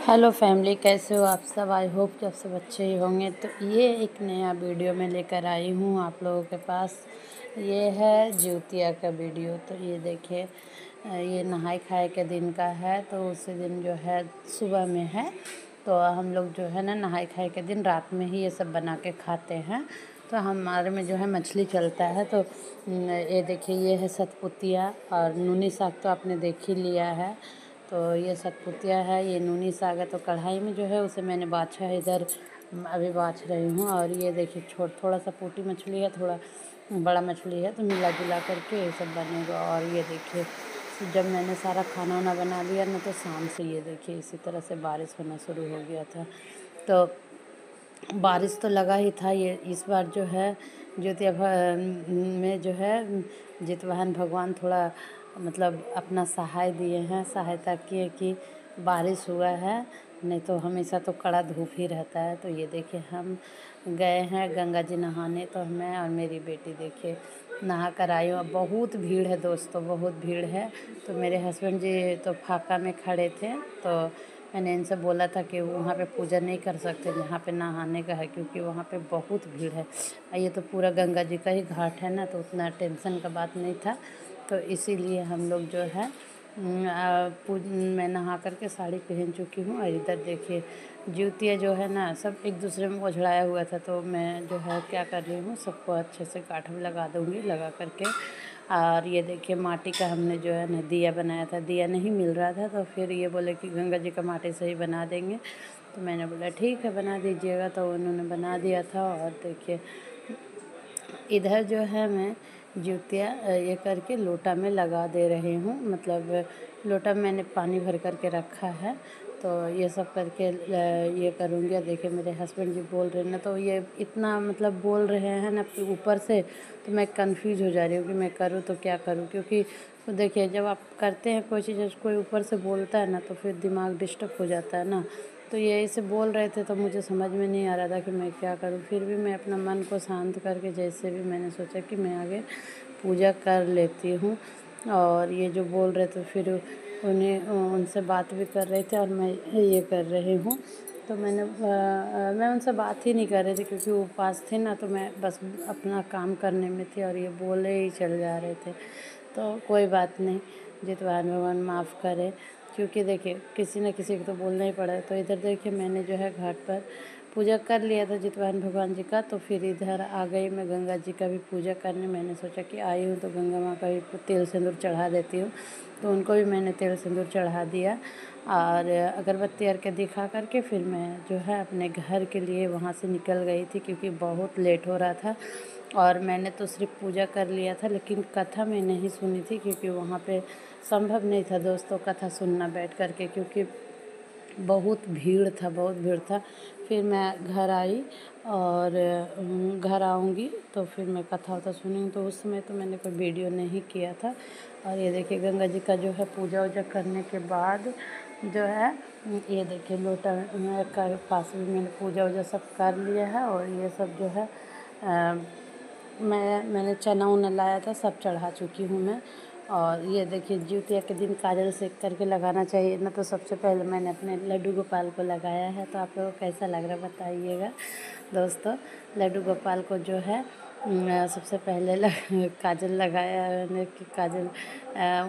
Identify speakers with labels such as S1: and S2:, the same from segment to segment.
S1: Hello family, कैसे हो आप सब। आई होप कि आप सब अच्छे ही होंगे। तो ये एक नया वीडियो मैं लेकर आई हूँ आप लोगों के पास। ये है ज्योतिया का वीडियो। तो ये देखिए, ये नहाई खाए के दिन का है। तो उसी दिन जो है सुबह में है। तो हम लोग जो है ना नहाई खाए के दिन रात में ही ये सब बना के खाते हैं। तो हमारे में जो है मछली चलता है। तो ये देखिए, ये है सतपुतिया और नूनी साग तो आपने देख ही लिया है। तो ये सतपुतिया है, ये नूनी साग है। तो कढ़ाई में जो है उसे मैंने बाछा है, इधर अभी बाछ रही हूँ। और ये देखिए थोड़ा सा पोटी मछली है, थोड़ा बड़ा मछली है। तो मिला जुला करके ये सब बनेगा। और ये देखिए, जब मैंने सारा खाना वाना बना लिया ना, तो शाम से ये देखिए इसी तरह से बारिश होना शुरू हो गया था। तो बारिश तो लगा ही था। ये इस बार जो है ज्योतिया में जो है जितवाहन भगवान थोड़ा मतलब अपना सहाय दिए हैं, सहायता किए कि बारिश हुआ है। नहीं तो हमेशा तो कड़ा धूप ही रहता है। तो ये देखिए, हम गए हैं गंगा जी नहाने। तो मैं और मेरी बेटी देखिए नहा कर आई हूँ। बहुत भीड़ है दोस्तों, बहुत भीड़ है। तो मेरे हस्बैंड जी तो फाका में खड़े थे। तो मैंने इनसे बोला था कि वहाँ पे पूजा नहीं कर सकते जहाँ पे नहाने का है, क्योंकि वहाँ पे बहुत भीड़ है। ये तो पूरा गंगा जी का ही घाट है ना, तो उतना टेंशन का बात नहीं था। तो इसीलिए हम लोग जो है मैं नहा करके साड़ी पहन चुकी हूँ। और इधर देखिए ज्योतिया जो है ना सब एक दूसरे में उझड़ाया हुआ था। तो मैं जो है क्या कर रही हूँ, सबको अच्छे से गाँठ में लगा दूँगी, लगा करके। और ये देखिए माटी का हमने जो है ना दिया बनाया था। दिया नहीं मिल रहा था, तो फिर ये बोले कि गंगा जी का माटी से ही बना देंगे। तो मैंने बोला ठीक है बना दीजिएगा। तो उन्होंने बना दिया था। और देखिए इधर जो है मैं ज्योतिया ये करके लोटा में लगा दे रही हूँ। मतलब लोटा में मैंने पानी भर करके रखा है। तो ये सब करके ये करूँगी। देखिए मेरे हस्बैंड जी बोल रहे हैं ना, तो ये इतना मतलब बोल रहे हैं ना ऊपर से। तो मैं कंफ्यूज हो जा रही हूँ कि मैं करूँ तो क्या करूँ। क्योंकि देखिए जब आप करते हैं कोई चीज़, कोई ऊपर से बोलता है ना, तो फिर दिमाग डिस्टर्ब हो जाता है ना। तो ये ऐसे बोल रहे थे, तो मुझे समझ में नहीं आ रहा था कि मैं क्या करूं। फिर भी मैं अपना मन को शांत करके जैसे भी मैंने सोचा कि मैं आगे पूजा कर लेती हूँ। और ये जो बोल रहे थे फिर उनसे बात भी कर रहे थे और मैं ये कर रही हूँ। तो मैं उनसे बात ही नहीं कर रही थी, क्योंकि वो पास थे ना। तो मैं बस अपना काम करने में थी और ये बोले ही चल जा रहे थे। तो कोई बात नहीं, जितवाहन भगवान माफ़ करे। क्योंकि देखिए किसी न किसी को तो बोलना ही पड़ा है। तो इधर देखिए मैंने जो है घाट पर पूजा कर लिया था जितवाहन भगवान जी का। तो फिर इधर आ गई मैं गंगा जी का भी पूजा करने। मैंने सोचा कि आई हूँ तो गंगा माँ का भी तेल सिंदूर चढ़ा देती हूँ। तो उनको भी मैंने तेल सिंदूर चढ़ा दिया और अगरबत्ती अर्घ्य दिखा करके फिर मैं जो है अपने घर के लिए वहाँ से निकल गई थी, क्योंकि बहुत लेट हो रहा था। और मैंने तो सिर्फ पूजा कर लिया था, लेकिन कथा मैं नहीं सुनी थी, क्योंकि वहाँ पे संभव नहीं था दोस्तों कथा सुनना बैठ कर के, क्योंकि बहुत भीड़ था, बहुत भीड़ था। फिर मैं घर आई और घर आऊँगी तो फिर मैं कथा वथा सुनूँगी। तो उस समय तो मैंने कोई वीडियो नहीं किया था। और ये देखिए गंगा जी का जो है पूजा वूजा करने के बाद जो है ये देखिए लोटा का पास भी मैंने पूजा वूजा सब कर लिया है। और ये सब जो है मैंने चना उना लाया था, सब चढ़ा चुकी हूँ मैं। और ये देखिए ज्योतिया के दिन काजल सेक करके लगाना चाहिए ना। तो सबसे पहले मैंने अपने लड्डू गोपाल को लगाया है। तो आप लोगों को कैसा लग रहा है बताइएगा दोस्तों। लड्डू गोपाल को जो है सबसे पहले काजल लगाया है मैंने कि काजल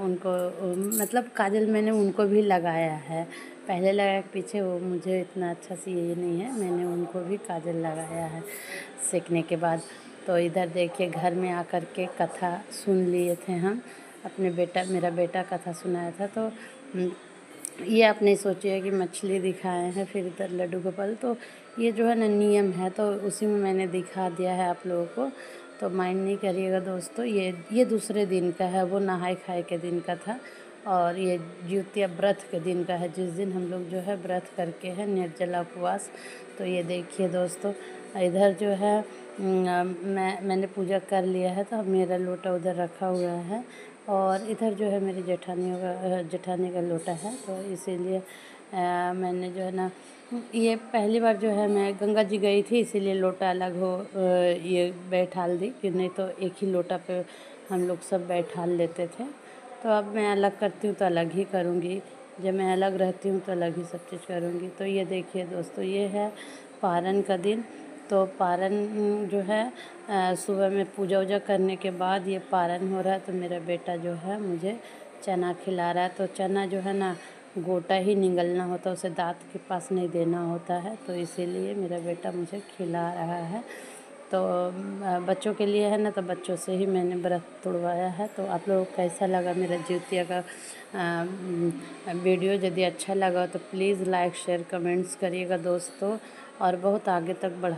S1: उनको मतलब काजल मैंने उनको भी लगाया है। पहले लगाया पीछे, वो मुझे इतना अच्छा से ये नहीं है, मैंने उनको भी काजल लगाया है सेकने के बाद। तो इधर देखिए घर में आकर के कथा सुन लिए थे हम। मेरा बेटा कथा सुनाया था। तो ये आप नहीं सोचिए कि मछली दिखाए हैं फिर इधर लड्डू गोपाल। तो ये जो है ना नियम है, तो उसी में मैंने दिखा दिया है आप लोगों को। तो माइंड नहीं करिएगा दोस्तों। ये दूसरे दिन का है, वो नहाए खाए के दिन का था। और ये ज्योतिया व्रत के दिन का है, जिस दिन हम लोग जो है व्रत करके है निर्जला उपवास। तो ये देखिए दोस्तों, इधर जो है मैंने पूजा कर लिया है। तो अब मेरा लोटा उधर रखा हुआ है। और इधर जो है मेरी जेठानी का लोटा है। तो इसीलिए मैंने जो है ना ये पहली बार जो है मैं गंगा जी गई थी, इसीलिए लोटा अलग ये बैठाल दी, कि नहीं तो एक ही लोटा पे हम लोग सब बैठाल लेते थे। तो अब मैं अलग करती हूँ तो अलग ही करूँगी। जब मैं अलग रहती हूँ तो अलग ही सब चीज़ करूँगी। तो ये देखिए दोस्तों, ये है पारन का दिन। तो पारन जो है सुबह में पूजा वूजा करने के बाद ये पारन हो रहा है। तो मेरा बेटा जो है मुझे चना खिला रहा है। तो चना जो है ना गोटा ही निगलना होता है, उसे दाँत के पास नहीं देना होता है। तो इसीलिए मेरा बेटा मुझे खिला रहा है। तो बच्चों के लिए है ना, तो बच्चों से ही मैंने व्रत तुड़वाया है। तो आप लोगों को कैसा लगा मेरा जिउतिया का वीडियो? यदि अच्छा लगा तो प्लीज़ लाइक शेयर कमेंट्स करिएगा दोस्तों, और बहुत आगे तक बढ़ा